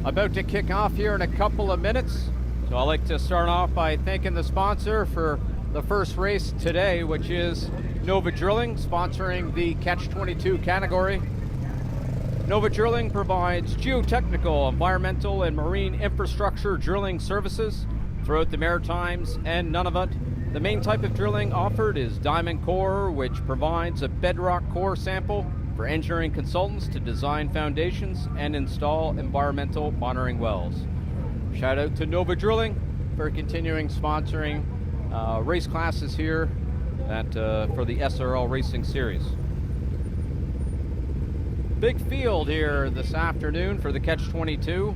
About to kick off here in a couple of minutes. So I'd like to start off by thanking the sponsor for the first race today, which is Nova Drilling, sponsoring the Catch-22 category. Nova Drilling provides geotechnical, environmental, and marine infrastructure drilling services throughout the Maritimes and Nunavut. The main type of drilling offered is diamond core, which provides a bedrock core sample for engineering consultants to design foundations and install environmental monitoring wells. Shout out to Nova Drilling for continuing sponsoring race classes here for the sARL Racing Series. Big field here this afternoon for the Catch-22.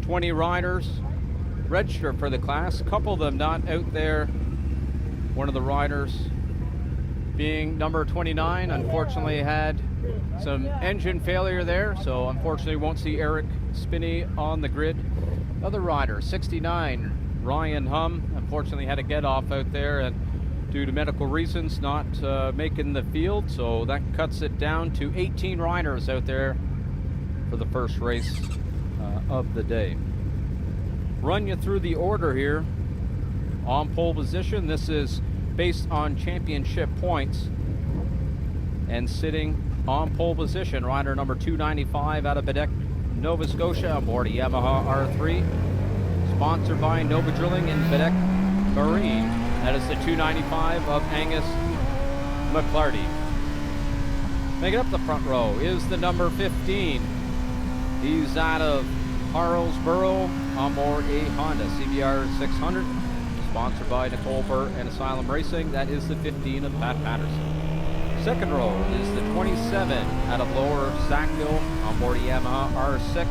20 riders registered for the class. A couple of them not out there. One of the riders, being number 29, unfortunately had some engine failure there, so unfortunately won't see Eric Spinney on the grid. Other rider, 69, Ryan Hum, unfortunately had to get off out there and due to medical reasons not making the field, so that cuts it down to 18 riders out there for the first race of the day. Run you through the order here. On pole position, this is based on championship points, and sitting on pole position, rider number 295 out of Baddeck, Nova Scotia, aboard a Yamaha R3, sponsored by Nova Drilling and Baddeck Marine. That is the 295 of Angus McClarty. Making up the front row is the number 15. He's out of Harlesboro on board a Honda CBR 600, sponsored by Nicole Burr and Asylum Racing. That is the 15 of Pat Patterson. Second row is the 27 out of Lower Sackville on board a Yamaha R6,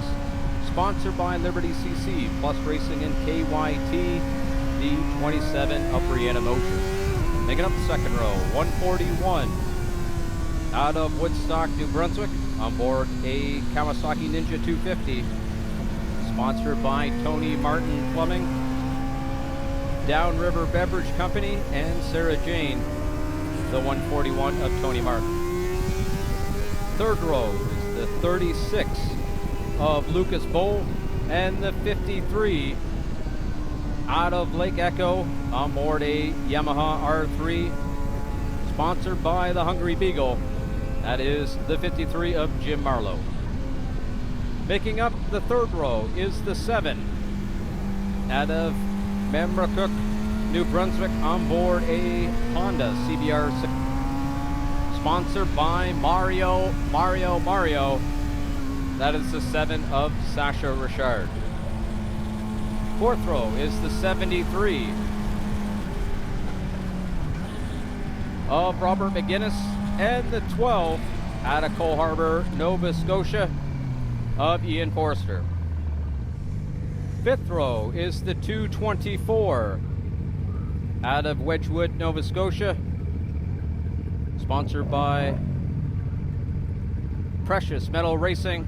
sponsored by Liberty CC Plus Racing and KYT, the 27 of Brianna Motion. Making up the second row, 141 out of Woodstock, New Brunswick, on board a Kawasaki Ninja 250, sponsored by Tony Martin Plumbing, Downriver Beverage Company, and Sarah Jane, the 141 of Tony Martin. Third row is the 36 of Lucas Bowl, and the 53 out of Lake Echo on board a Yamaha R3, sponsored by the Hungry Beagle. That is the 53 of Jim Marlowe. Making up the third row is the 7 out of Memracook, New Brunswick, on board a Honda CBR 6, sponsored by Mario. That is the 7 of Sasha Richard. Fourth row is the 73 of Robert McGuinness, and the 12 out of Cole Harbour, Nova Scotia, of Ian Forster. Fifth row is the 224 out of Wedgwood, Nova Scotia, sponsored by Precious Metal Racing,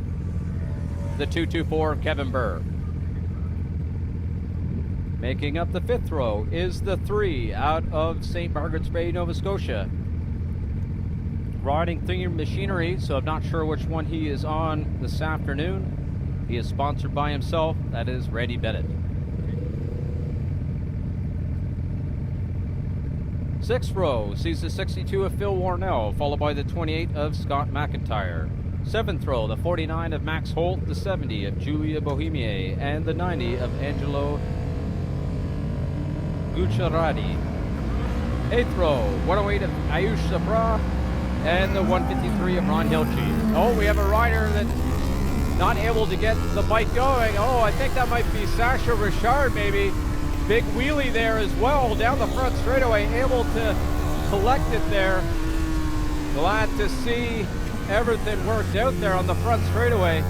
the 224 of Kevin Burr. Making up the fifth row is the 3 out of St. Margaret's Bay, Nova Scotia, riding Thinger Machinery, so I'm not sure which one he is on this afternoon. He is sponsored by himself. That is Randy Bennett. Sixth row sees the 62 of Phil Warnell, followed by the 28 of Scott McIntyre. Seventh row, the 49 of Max Holt, the 70 of Julia Bohemier, and the 90 of Angelo Gucciarati. Eighth row, 108 of Ayush Sabra, and the 153 of Ron Hilchey. Oh, we have a rider that's not able to get the bike going. Oh, I think that might be Sasha Richard, maybe. Big wheelie there as well, down the front straightaway, able to collect it there. Glad to see everything worked out there on the front straightaway.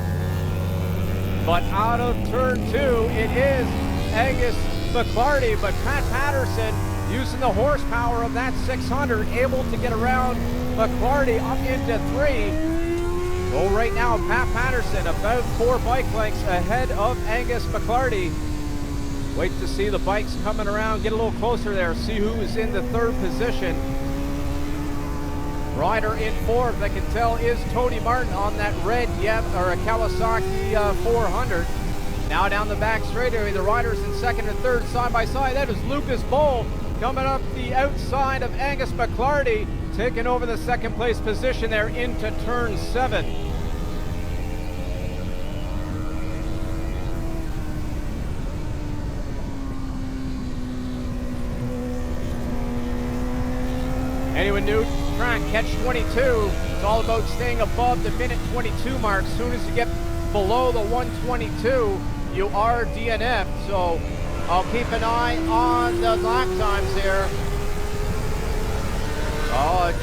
But out of turn 2, it is Angus McClarty, but Pat Patterson, using the horsepower of that 600, able to get around McClarty up into 3. Well, right now, Pat Patterson about 4 bike lengths ahead of Angus McClarty. Wait to see the bikes coming around, get a little closer there, see who is in the third position. Rider in fourth, I can tell, is Tony Martin on that red or a Kawasaki 400. Now down the back straightaway, the riders in second and third side by side. That is Lucas Bull coming up the outside of Angus McClarty, taking over the second place position there into turn 7. Anyone new track, catch 22. It's all about staying above the minute 22 mark. As soon as you get below the 122, you are DNF. So I'll keep an eye on the lap times here.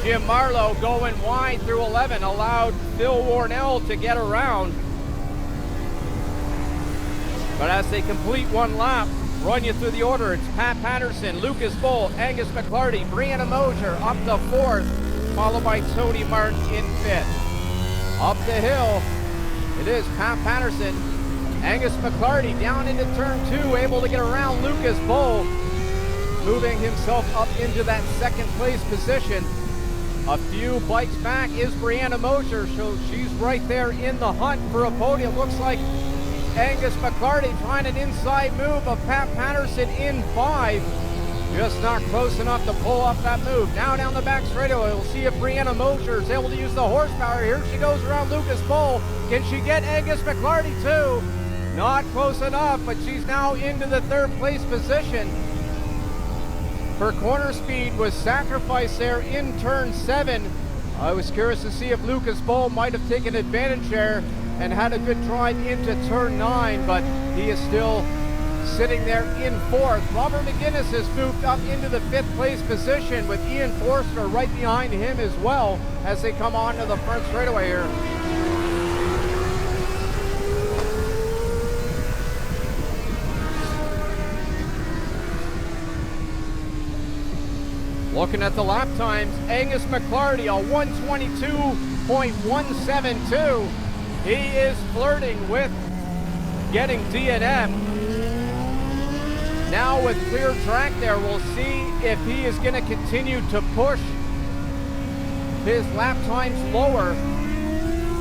Jim Marlowe going wide through 11, allowed Phil Warnell to get around. But as they complete one lap, run you through the order. It's Pat Patterson, Lucas Bull, Angus McClarty, Brianna Mosier up to fourth, followed by Tony Martin in fifth. Up the hill, it is Pat Patterson, Angus McClarty down into turn 2, able to get around Lucas Bull, moving himself up into that second place position. A few bikes back is Brianna Mosier, so she's right there in the hunt for a podium. Looks like Angus McClarty trying an inside move of Pat Patterson in 5. Just not close enough to pull up that move. Now down the back straightaway, we'll see if Brianna Mosier is able to use the horsepower. Here she goes around Lucas Bull. Can she get Angus McClarty too? Not close enough, but she's now into the third place position. Her corner speed was sacrificed there in turn 7. I was curious to see if Lucas Bull might have taken advantage there and had a good drive into turn 9, but he is still sitting there in 4th. Robert McGuinness has moved up into the 5th place position with Ian Forster right behind him as well as they come onto the front straightaway here. Looking at the lap times, Angus McClarty a 122.172. He is flirting with getting DNF. Now with clear track there, we'll see if he is going to continue to push his lap times lower.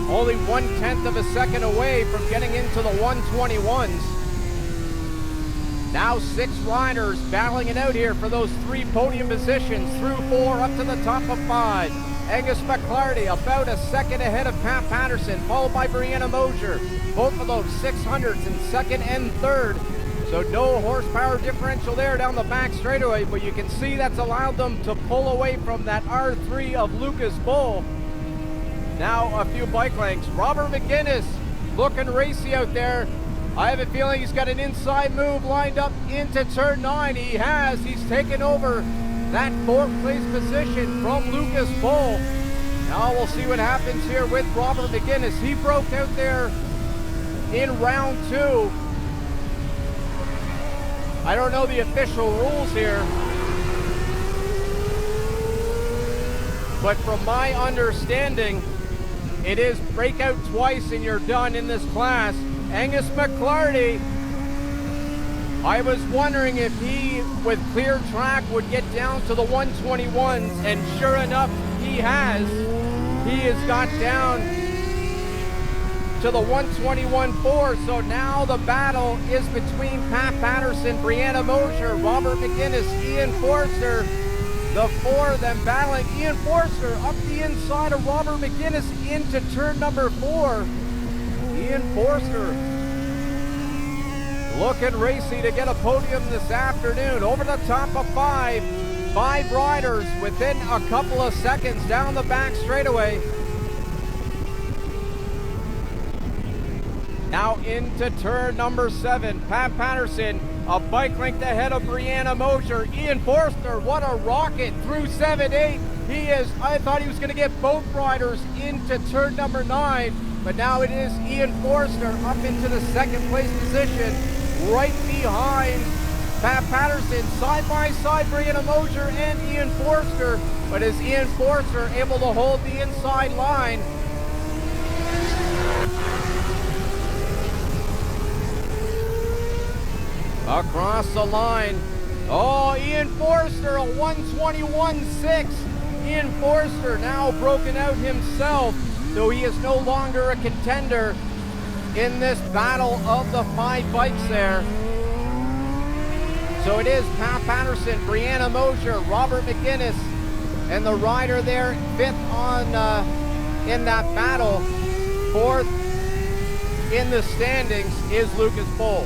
Only 1/10 of a second away from getting into the 121s. Now 6 riders battling it out here for those 3 podium positions, through 4 up to the top of 5. Angus McClarty about a second ahead of Pat Patterson, followed by Brianna Mosier. Both of those 600s in second and third. So no horsepower differential there down the back straightaway, but you can see that's allowed them to pull away from that R3 of Lucas Bull. Now a few bike lengths. Robert McGuinness looking racy out there. I have a feeling he's got an inside move lined up into turn 9. He has. He's taken over that 4th place position from Lucas Bull. Now we'll see what happens here with Robert McGuinness. He broke out there in round 2. I don't know the official rules here, but from my understanding, it is break out twice and you're done in this class. Angus McClarty, I was wondering if he, with clear track, would get down to the 121s, and sure enough, he has. He has got down to the 121.4, so now the battle is between Pat Patterson, Brianna Mosier, Robert McGuinness, Ian Forster. The 4 of them battling. Ian Forster up the inside of Robert McGuinness into turn number 4. Ian Forster looking racy to get a podium this afternoon. Over the top of 5. 5 riders within a couple of seconds down the back straightaway. Now into turn number 7. Pat Patterson a bike length ahead of Brianna Mosier. Ian Forster, what a rocket through 7-8. He is, I thought he was going to get both riders into turn number 9, but now it is Ian Forster up into the 2nd place position, right behind Pat Patterson. Side by side, Brianna Mosier and Ian Forster, but is Ian Forster able to hold the inside line? Across the line. Oh, Ian Forster, a 121.6. Ian Forster now broken out himself, so he is no longer a contender in this battle of the 5 bikes there. So it is Pat Patterson, Brianna Mosher, Robert McGinnis, and the rider there 5th on in that battle. 4th in the standings is Lucas Bull.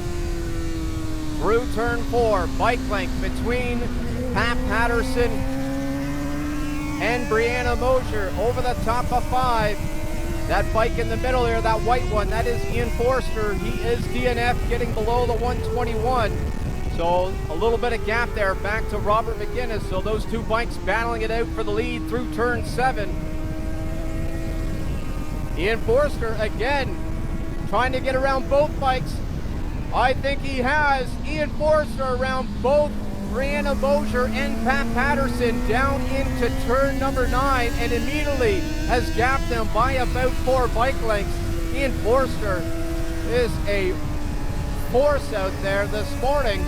Through turn 4, bike length between Pat Patterson and Brianna Mosher over the top of 5. That bike in the middle there, that white one, that is Ian Forster. He is DNF, getting below the 121. So a little bit of gap there back to Robert McGinnis. So those 2 bikes battling it out for the lead through turn 7. Ian Forster again trying to get around both bikes. I think he has. Ian Forster around both Brianna Mosher and Pat Patterson down into turn number 9 and immediately has gapped them by about 4 bike lengths. Ian Forster is a force out there this morning.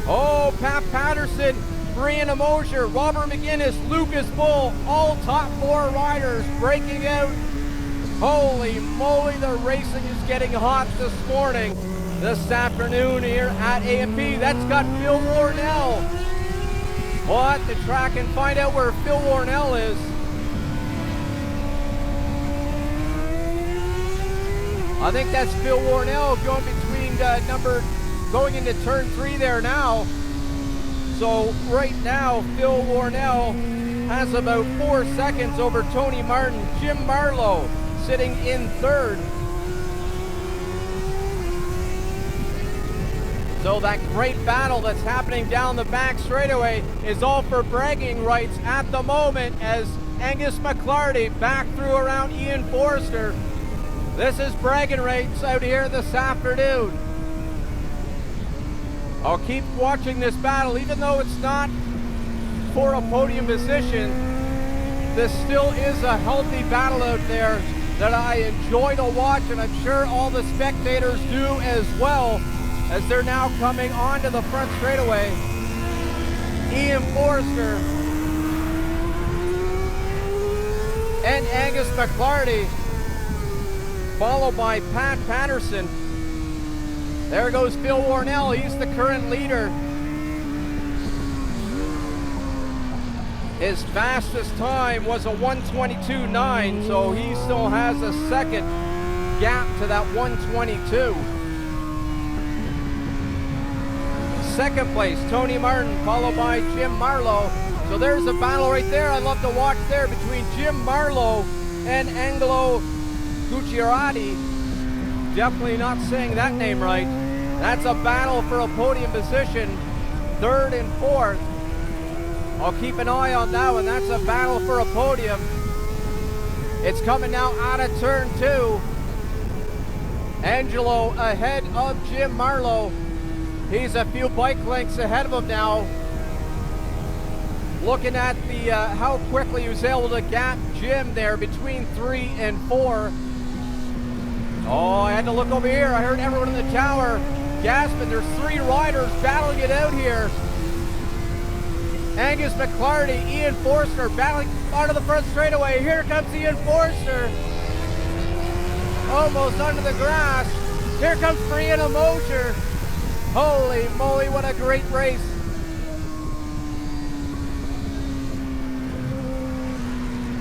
Oh, Pat Patterson, Brianna Mosher, Robert McGinnis, Lucas Bull, all top 4 riders breaking out. Holy moly, the racing is getting hot this morning, this afternoon here at A&P. That's got Phil Warnell. We'll have to track and find out where Phil Warnell is. I think that's Phil Warnell going between going into turn 3 there now. So right now, Phil Warnell has about 4 seconds over Tony Martin. Jim Marlowe sitting in 3rd. So that great battle that's happening down the back straightaway is all for bragging rights at the moment as Angus McClarty back through around Ian Forster. This is bragging rights out here this afternoon. I'll keep watching this battle, even though it's not for a podium position. This still is a healthy battle out there that I enjoy to watch, and I'm sure all the spectators do as well, as they're now coming onto the front straightaway. Ian Forster and Angus McClarty, followed by Pat Patterson. There goes Phil Warnell, he's the current leader. His fastest time was a 1:22.9, so he still has a second gap to that 1:22. Second place, Tony Martin, followed by Jim Marlowe. So there's a battle right there I love to watch there between Jim Marlowe and Angelo Gucciarati. Definitely not saying that name right. That's a battle for a podium position, 3rd and 4th. I'll keep an eye on that one. That's a battle for a podium. It's coming now out of turn 2. Angelo ahead of Jim Marlowe. He's a few bike lengths ahead of him now. Looking at the how quickly he was able to gap Jim there between 3 and 4. Oh, I had to look over here. I heard everyone in the tower gasping. There's 3 riders battling it out here. Angus McClarty, Ian Forster battling onto the front straightaway. Here comes Ian Forster. Almost under the grass. Here comes Brianna Mosher. Holy moly, what a great race.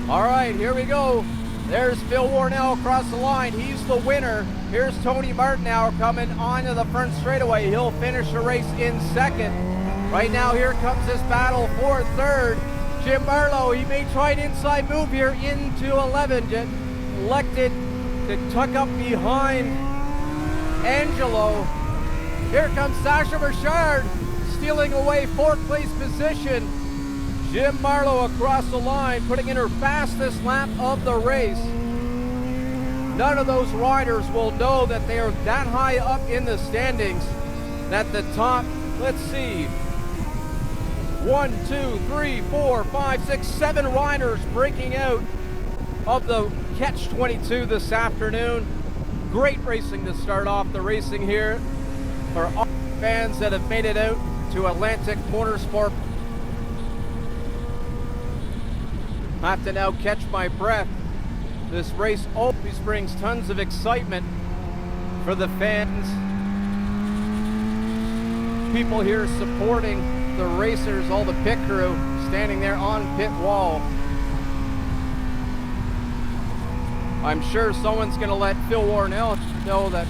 All right, here we go. There's Phil Warnell across the line. He's the winner. Here's Tony Martin now coming onto the front straightaway. He'll finish the race in 2nd. Right now, here comes this battle for 3rd. Jim Marlowe, he may try an inside move here into 11. Elected to tuck up behind Angelo. Here comes Sasha Burchard stealing away 4th place position. Jim Marlowe across the line, putting in her fastest lap of the race. None of those riders will know that they are that high up in the standings. At the top, let's see, 1, 2, 3, 4, 5, 6, 7 riders breaking out of the Catch 22 this afternoon. Great racing to start off the racing here. fans that have made it out to Atlantic Motorsport. I have to now catch my breath. This race always brings tons of excitement for the fans. People here supporting the racers, all the pit crew standing there on pit wall. I'm sure someone's going to let Phil Warnell know that